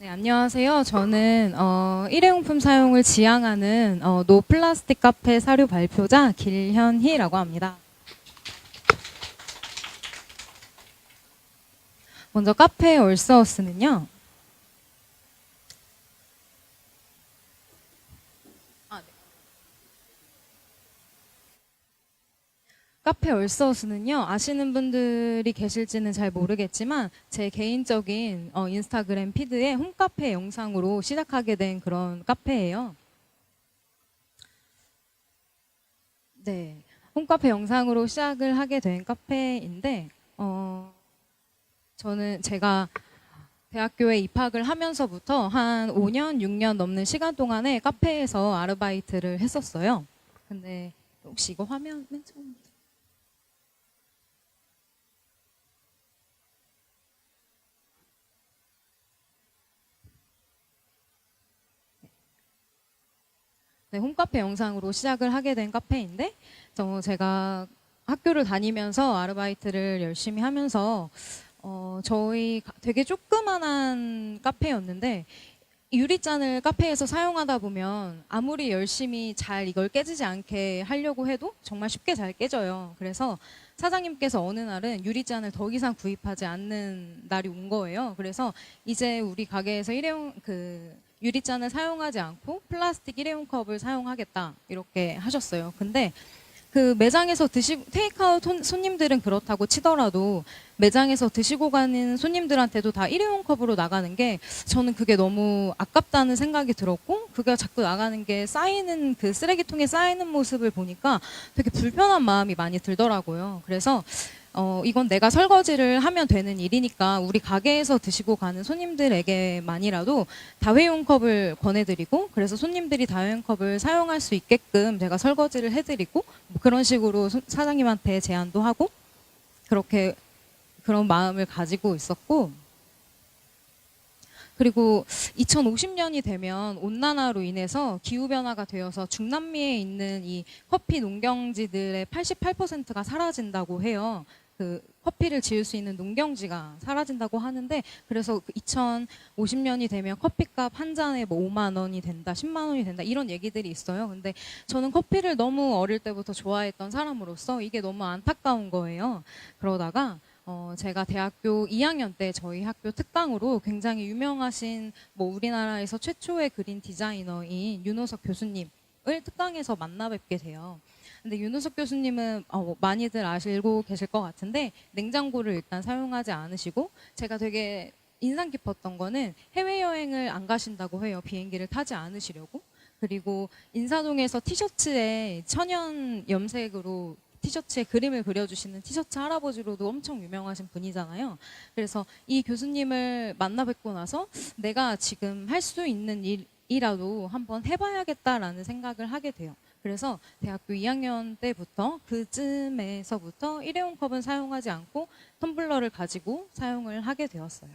네, 안녕하세요. 저는 일회용품 사용을 지향하는 노 플라스틱 카페 사료 발표자 길현희라고 합니다. 먼저 카페 얼싸어스는요. 카페 얼싸어스는요. 아시는 분들이 계실지는 잘 모르겠지만 제 개인적인 인스타그램 피드에 홈카페 영상으로 시작하게 된 그런 카페예요. 네, 홈카페 영상으로 시작을 하게 된 카페인데 저는 제가 대학교에 입학을 하면서부터 한 5년, 6년 넘는 시간 동안에 카페에서 아르바이트를 했었어요. 근데 혹시 이거 화면 맨 처음 네, 홈카페 영상으로 시작을 하게 된 카페인데 제가 학교를 다니면서 아르바이트를 열심히 하면서 저희 되게 조그만한 카페였는데 유리잔을 카페에서 사용하다 보면 아무리 열심히 잘 이걸 깨지지 않게 하려고 해도 정말 쉽게 잘 깨져요. 그래서 사장님께서 어느 날은 유리잔을 더 이상 구입하지 않는 날이 온 거예요. 그래서 이제 우리 가게에서 일회용 유리잔을 사용하지 않고 플라스틱 일회용 컵을 사용하겠다 이렇게 하셨어요. 근데 그 매장에서 테이크아웃 손님들은 그렇다고 치더라도 매장에서 드시고 가는 손님들한테도 다 일회용 컵으로 나가는 게 저는 그게 너무 아깝다는 생각이 들었고 그게 자꾸 나가는 게 쌓이는 그 쓰레기통에 쌓이는 모습을 보니까 되게 불편한 마음이 많이 들더라고요. 그래서 이건 내가 설거지를 하면 되는 일이니까 우리 가게에서 드시고 가는 손님들에게만이라도 다회용 컵을 권해드리고 그래서 손님들이 다회용 컵을 사용할 수 있게끔 제가 설거지를 해드리고 뭐 그런 식으로 사장님한테 제안도 하고 그렇게 그런 마음을 가지고 있었고 그리고 2050년이 되면 온난화로 인해서 기후변화가 되어서 중남미에 있는 이 커피 농경지들의 88%가 사라진다고 해요. 그 커피를 지을 수 있는 농경지가 사라진다고 하는데 그래서 2050년이 되면 커피값 한 잔에 뭐 5만 원이 된다, 10만 원이 된다 이런 얘기들이 있어요. 근데 저는 커피를 너무 어릴 때부터 좋아했던 사람으로서 이게 너무 안타까운 거예요. 그러다가 제가 대학교 2학년 때 저희 학교 특강으로 굉장히 유명하신 뭐 우리나라에서 최초의 그린 디자이너인 윤호석 교수님을 특강에서 만나 뵙게 돼요. 근데 윤호석 교수님은 많이들 아시고 계실 것 같은데 냉장고를 일단 사용하지 않으시고 제가 되게 인상 깊었던 거는 해외여행을 안 가신다고 해요. 비행기를 타지 않으시려고. 그리고 인사동에서 티셔츠에 천연 염색으로 티셔츠에 그림을 그려주시는 티셔츠 할아버지로도 엄청 유명하신 분이잖아요. 그래서 이 교수님을 만나 뵙고 나서 내가 지금 할 수 있는 일이라도 한번 해봐야겠다라는 생각을 하게 돼요. 그래서 대학교 2학년 때부터 그쯤에서부터 일회용 컵은 사용하지 않고 텀블러를 가지고 사용을 하게 되었어요.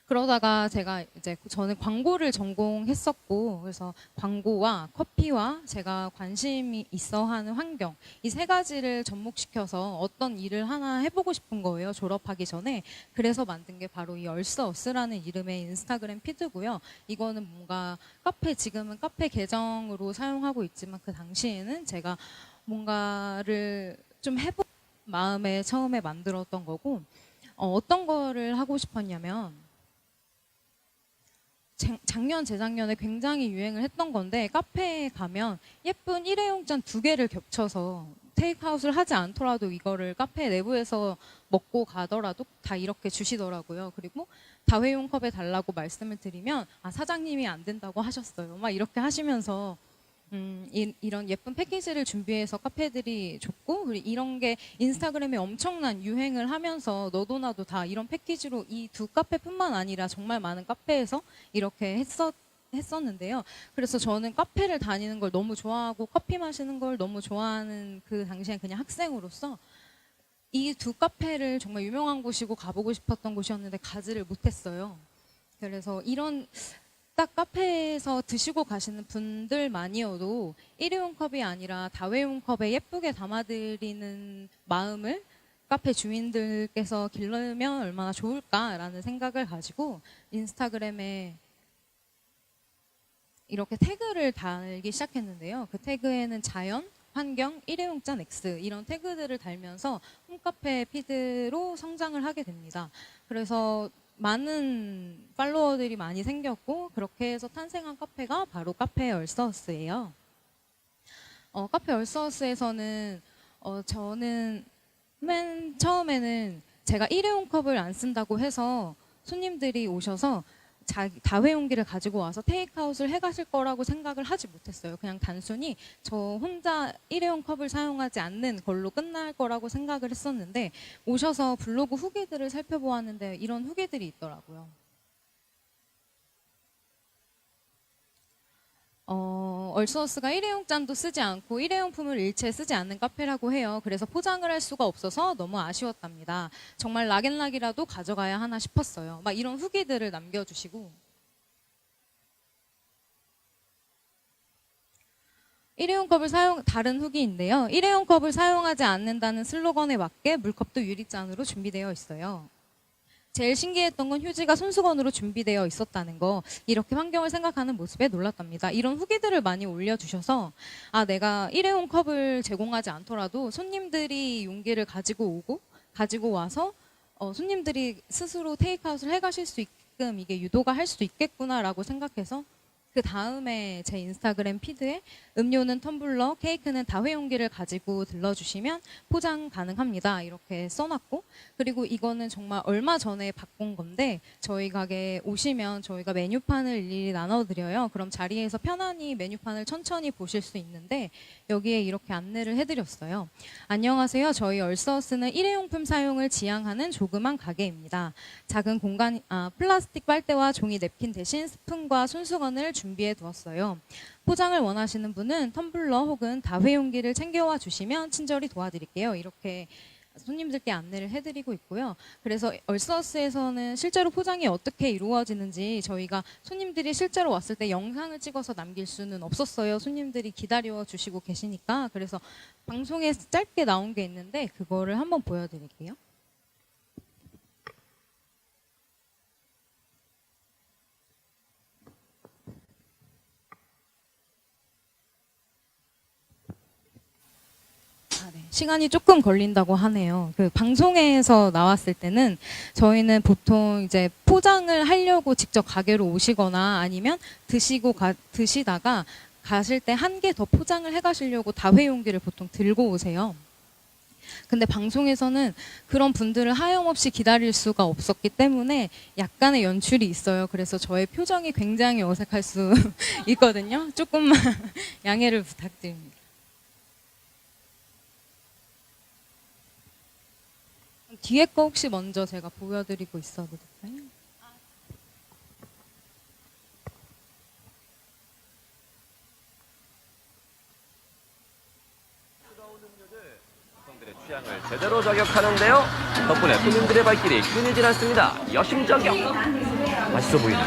그러다가 제가 이제 저는 광고를 전공했었고 그래서 광고와 커피와 제가 관심이 있어 하는 환경 이 세 가지를 접목시켜서 어떤 일을 하나 해보고 싶은 거예요. 졸업하기 전에. 그래서 만든 게 바로 이 얼스어스라는 이름의 인스타그램 피드고요. 이거는 뭔가 지금은 카페 계정으로 사용하고 있지만 그 당시에는 제가 뭔가를 좀 해볼 마음에 처음에 만들었던 거고 어떤 거를 하고 싶었냐면 작년, 재작년에 굉장히 유행을 했던 건데 카페에 가면 예쁜 일회용 잔 두 개를 겹쳐서 테이크아웃을 하지 않더라도 이거를 카페 내부에서 먹고 가더라도 다 이렇게 주시더라고요. 그리고 다회용 컵에 달라고 말씀을 드리면 사장님이 안 된다고 하셨어요. 막 이렇게 하시면서 이런 예쁜 패키지를 준비해서 카페들이 줬고 그리고 이런 게 인스타그램에 엄청난 유행을 하면서 너도 나도 다 이런 패키지로 이 두 카페뿐만 아니라 정말 많은 카페에서 이렇게 했었는데요. 그래서 저는 카페를 다니는 걸 너무 좋아하고 커피 마시는 걸 너무 좋아하는 그 당시엔 그냥 학생으로서 이 두 카페를 정말 유명한 곳이고 가보고 싶었던 곳이었는데 가지를 못했어요. 그래서 이런 딱 카페에서 드시고 가시는 분들만이어도 일회용 컵이 아니라 다회용 컵에 예쁘게 담아드리는 마음을 카페 주인들께서 기르면 얼마나 좋을까라는 생각을 가지고 인스타그램에 이렇게 태그를 달기 시작했는데요. 그 태그에는 자연, 환경, 일회용잔 X 이런 태그들을 달면서 홈카페 피드로 성장을 하게 됩니다. 그래서 많은 팔로워들이 많이 생겼고 그렇게 해서 탄생한 카페가 바로 카페 얼서스예요. 카페 얼서스에서는 저는 맨 처음에는 제가 일회용 컵을 안 쓴다고 해서 손님들이 오셔서 다회용기를 가지고 와서 테이크아웃을 해가실 거라고 생각을 하지 못했어요. 그냥 단순히 저 혼자 일회용 컵을 사용하지 않는 걸로 끝날 거라고 생각을 했었는데 오셔서 블로그 후기들을 살펴보았는데 이런 후기들이 있더라고요. 얼서스가 일회용 잔도 쓰지 않고 일회용품을 일체 쓰지 않는 카페라고 해요. 그래서 포장을 할 수가 없어서 너무 아쉬웠답니다. 정말 락앤락이라도 가져가야 하나 싶었어요. 막 이런 후기들을 남겨주시고 다른 후기인데요. 일회용 컵을 사용하지 않는다는 슬로건에 맞게 물컵도 유리잔으로 준비되어 있어요. 제일 신기했던 건 휴지가 손수건으로 준비되어 있었다는 거. 이렇게 환경을 생각하는 모습에 놀랐답니다. 이런 후기들을 많이 올려주셔서 내가 일회용 컵을 제공하지 않더라도 손님들이 용기를 가지고 와서 손님들이 스스로 테이크아웃을 해가실 수 있게끔 이게 유도가 할 수 있겠구나라고 생각해서 그 다음에 제 인스타그램 피드에 음료는 텀블러, 케이크는 다회용기를 가지고 들러주시면 포장 가능합니다. 이렇게 써놨고 그리고 이거는 정말 얼마 전에 바꾼 건데 저희 가게에 오시면 저희가 메뉴판을 일일이 나눠드려요. 그럼 자리에서 편안히 메뉴판을 천천히 보실 수 있는데 여기에 이렇게 안내를 해드렸어요. 안녕하세요. 저희 얼서스는 일회용품 사용을 지향하는 조그만 가게입니다. 작은 공간, 플라스틱 빨대와 종이 냅킨 대신 스푼과 손수건을 준비해 두었어요. 포장을 원하시는 분은 텀블러 혹은 다회용기를 챙겨와 주시면 친절히 도와드릴게요. 이렇게 손님들께 안내를 해드리고 있고요. 그래서 얼서스에서는 실제로 포장이 어떻게 이루어지는지 저희가 손님들이 실제로 왔을 때 영상을 찍어서 남길 수는 없었어요. 손님들이 기다려 주시고 계시니까. 그래서 방송에 짧게 나온 게 있는데 그거를 한번 보여드릴게요. 시간이 조금 걸린다고 하네요. 그 방송에서 나왔을 때는 저희는 보통 이제 포장을 하려고 직접 가게로 오시거나 아니면 드시다가 가실 때 한 개 더 포장을 해가시려고 다회용기를 보통 들고 오세요. 근데 방송에서는 그런 분들을 하염없이 기다릴 수가 없었기 때문에 약간의 연출이 있어요. 그래서 저의 표정이 굉장히 어색할 수 있거든요. 조금만 양해를 부탁드립니다. 뒤에 거 혹시 먼저 제가 보여드리고 있어도 될까요? 여성들의 취향을 제대로 저격하는데요. 덕분에 손님들의 발길이 끊이질 않습니다. 여심저격. 맛있어 보이네.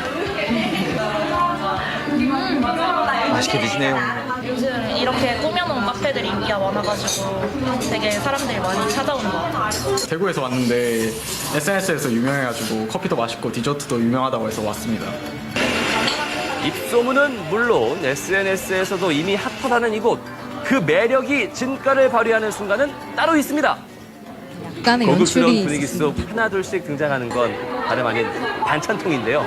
맛있게 드시네요. 요즘 이렇게 꾸며놓은 카페들이 인기가 많아가지고 되게 사람들이 많이 찾아오는 것 같아요. 대구에서 왔는데 SNS에서 유명해가지고 커피도 맛있고 디저트도 유명하다고 해서 왔습니다. 입소문은 물론 SNS에서도 이미 핫하다는 이곳. 그 매력이 진가를 발휘하는 순간은 따로 있습니다. 약간의 고급스러운 연출이 분위기 속 있었습니다. 하나둘씩 등장하는 건 다름 아닌 반찬통인데요.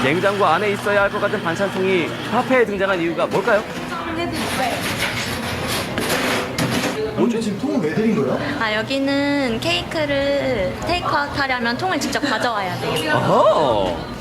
냉장고 안에 있어야 할 것 같은 반찬통이 카페에 등장한 이유가 뭘까요? 언제 지금 통은 왜 드린 거예요? 여기는 케이크를 테이크아웃 하려면 통을 직접 가져와야 돼요. 어허!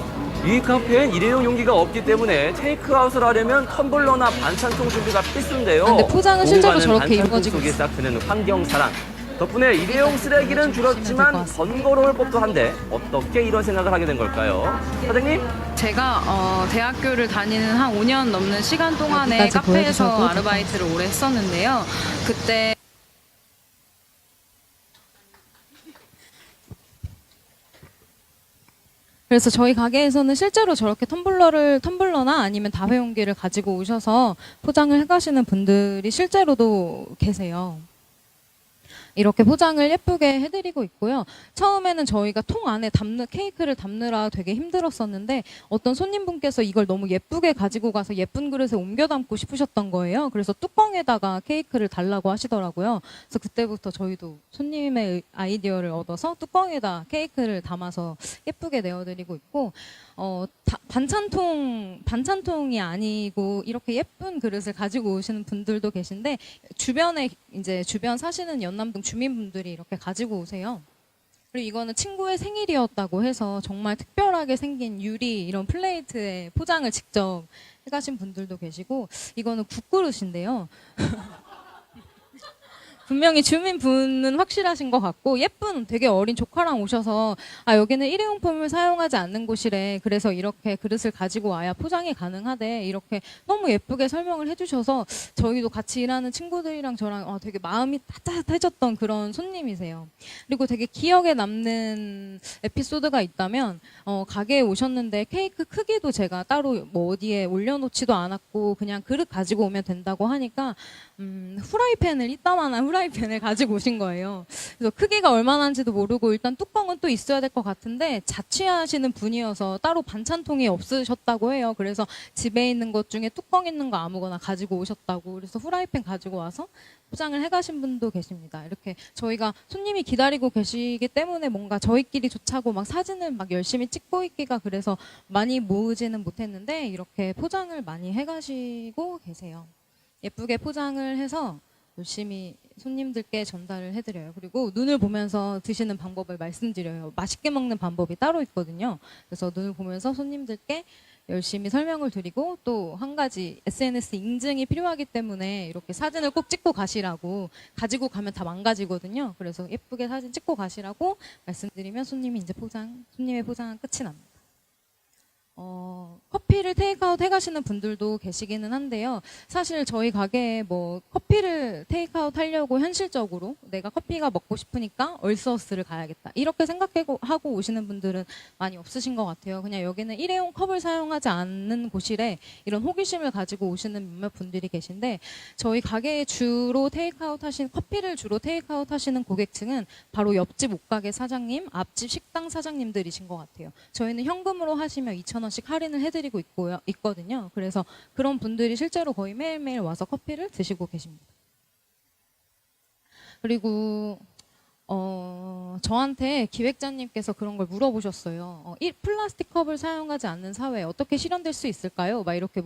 이 카페엔 일회용 용기가 없기 때문에 테이크아웃을 하려면 텀블러나 반찬통 준비가 필수인데요. 근데 포장은 실제로 오가는 저렇게 반찬통 이루어지고 속에 있어요. 싹 트는 환경 사랑. 덕분에 일회용 쓰레기는 줄었지만 번거로울 법도 한데 어떻게 이런 생각을 하게 된 걸까요? 사장님? 제가 대학교를 다니는 한 5년 넘는 시간 동안에 여기까지 카페에서 보여주셔도 아르바이트를 오래 했었는데요. 그때 그래서 저희 가게에서는 실제로 저렇게 텀블러나 아니면 다회용기를 가지고 오셔서 포장을 해가시는 분들이 실제로도 계세요. 이렇게 포장을 예쁘게 해드리고 있고요. 처음에는 저희가 통 안에 케이크를 담느라 되게 힘들었었는데 어떤 손님분께서 이걸 너무 예쁘게 가지고 가서 예쁜 그릇에 옮겨 담고 싶으셨던 거예요. 그래서 뚜껑에다가 케이크를 달라고 하시더라고요. 그래서 그때부터 저희도 손님의 아이디어를 얻어서 뚜껑에다 케이크를 담아서 예쁘게 내어드리고 있고, 반찬통이 아니고 이렇게 예쁜 그릇을 가지고 오시는 분들도 계신데, 주변 사시는 연남동 주민분들이 이렇게 가지고 오세요. 그리고 이거는 친구의 생일이었다고 해서 정말 특별하게 생긴 유리 이런 플레이트에 포장을 직접 해가신 분들도 계시고, 이거는 국그릇인데요. 분명히 주민분은 확실하신 것 같고, 예쁜 되게 어린 조카랑 오셔서 여기는 일회용품을 사용하지 않는 곳이래, 그래서 이렇게 그릇을 가지고 와야 포장이 가능하대, 이렇게 너무 예쁘게 설명을 해주셔서 저희도 같이 일하는 친구들이랑 저랑 되게 마음이 따뜻해졌던 그런 손님이세요. 그리고 되게 기억에 남는 에피소드가 있다면, 가게에 오셨는데 케이크 크기도 제가 따로 뭐 어디에 올려놓지도 않았고 그냥 그릇 가지고 오면 된다고 하니까 후라이팬을 이따만한 후라이팬을 가지고 오신 거예요. 그래서 크기가 얼마나인지도 모르고 일단 뚜껑은 또 있어야 될 것 같은데 자취하시는 분이어서 따로 반찬통이 없으셨다고 해요. 그래서 집에 있는 것 중에 뚜껑 있는 거 아무거나 가지고 오셨다고, 그래서 후라이팬 가지고 와서 포장을 해가신 분도 계십니다. 이렇게 저희가 손님이 기다리고 계시기 때문에 뭔가 저희끼리 좋자고 막 사진을 막 열심히 찍고 있기가 그래서 많이 모으지는 못했는데 이렇게 포장을 많이 해가시고 계세요. 예쁘게 포장을 해서 열심히 손님들께 전달을 해드려요. 그리고 눈을 보면서 드시는 방법을 말씀드려요. 맛있게 먹는 방법이 따로 있거든요. 그래서 눈을 보면서 손님들께 열심히 설명을 드리고, 또 한 가지 SNS 인증이 필요하기 때문에 이렇게 사진을 꼭 찍고 가시라고, 가지고 가면 다 망가지거든요. 그래서 예쁘게 사진 찍고 가시라고 말씀드리면 손님의 포장은 끝이 납니다. 커피를 테이크아웃 해가시는 분들도 계시기는 한데요. 사실 저희 가게에 뭐 커피를 테이크아웃 하려고 현실적으로 내가 커피가 먹고 싶으니까 얼스어스를 가야겠다 이렇게 생각하고 오시는 분들은 많이 없으신 것 같아요. 그냥 여기는 일회용 컵을 사용하지 않는 곳이래, 이런 호기심을 가지고 오시는 몇몇 분들이 계신데, 저희 가게에 커피를 주로 테이크아웃 하시는 고객층은 바로 옆집 옷가게 사장님, 앞집 식당 사장님들이신 것 같아요. 저희는 현금으로 하시면 2,000원씩 할인을 해드리고 있거든요. 그래서 그런 분들이 실제로 거의 매일매일 와서 커피를 드시고 계십니다. 그리고 저한테 기획자님께서 그런 걸 물어보셨어요. 플라스틱 컵을 사용하지 않는 사회에 어떻게 실현될 수 있을까요? 막 이렇게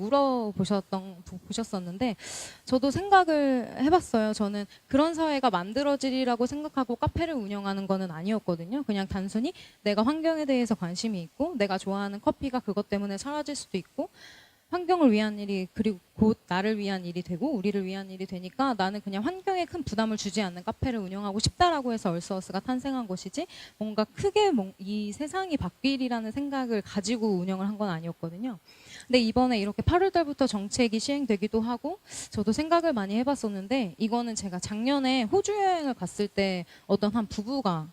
보셨었는데 저도 생각을 해봤어요. 저는 그런 사회가 만들어지리라고 생각하고 카페를 운영하는 거는 아니었거든요. 그냥 단순히 내가 환경에 대해서 관심이 있고 내가 좋아하는 커피가 그것 때문에 사라질 수도 있고, 환경을 위한 일이 그리고 곧 나를 위한 일이 되고 우리를 위한 일이 되니까 나는 그냥 환경에 큰 부담을 주지 않는 카페를 운영하고 싶다라고 해서 얼스어스가 탄생한 것이지, 뭔가 크게 이 세상이 바뀌리라는 생각을 가지고 운영을 한 건 아니었거든요. 근데 이번에 이렇게 8월 달부터 정책이 시행되기도 하고 저도 생각을 많이 해봤었는데, 이거는 제가 작년에 호주 여행을 갔을 때 어떤 한 부부가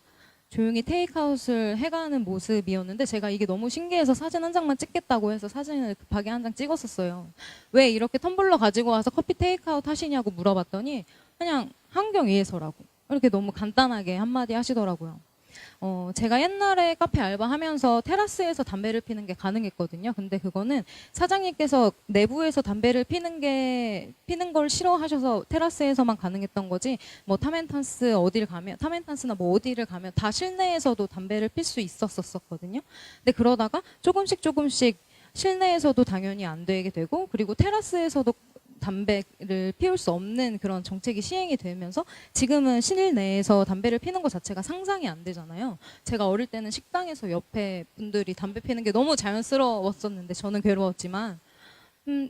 조용히 테이크아웃을 해가는 모습이었는데, 제가 이게 너무 신기해서 사진 한 장만 찍겠다고 해서 사진을 급하게 한 장 찍었었어요. 왜 이렇게 텀블러 가지고 와서 커피 테이크아웃 하시냐고 물어봤더니 그냥 환경 위해서라고 이렇게 너무 간단하게 한마디 하시더라고요. 제가 옛날에 카페 알바하면서 테라스에서 담배를 피는 게 가능했거든요. 근데 그거는 사장님께서 내부에서 담배를 피는 걸 싫어하셔서 테라스에서만 가능했던 거지, 뭐 타멘탄스나 뭐 어디를 가면 다 실내에서도 담배를 필 수 있었거든요. 근데 그러다가 조금씩 실내에서도 당연히 안 되게 되고, 그리고 테라스에서도 담배를 피울 수 없는 그런 정책이 시행이 되면서 지금은 실내에서 담배를 피는 것 자체가 상상이 안 되잖아요. 제가 어릴 때는 식당에서 옆에 분들이 담배 피는 게 너무 자연스러웠었는데 저는 괴로웠지만,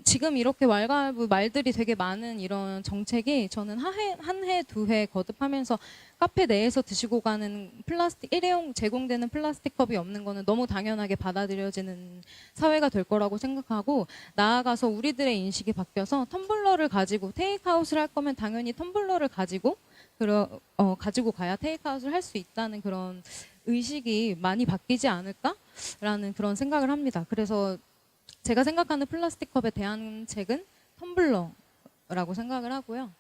지금 이렇게 말들이 되게 많은 이런 정책이 저는 한 해, 두 해 거듭하면서 카페 내에서 드시고 가는 일회용 제공되는 플라스틱 컵이 없는 거는 너무 당연하게 받아들여지는 사회가 될 거라고 생각하고, 나아가서 우리들의 인식이 바뀌어서 텀블러를 가지고 테이크아웃을 할 거면 당연히 텀블러를 가지고 가야 테이크아웃을 할 수 있다는 그런 의식이 많이 바뀌지 않을까라는 그런 생각을 합니다. 그래서 제가 생각하는 플라스틱 컵에 대한 책은 텀블러라고 생각을 하고요.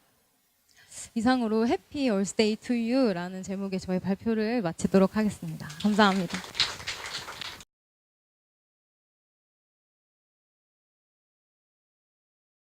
이상으로 해피 얼스데이 투 유라는 제목의 저희 발표를 마치도록 하겠습니다. 감사합니다.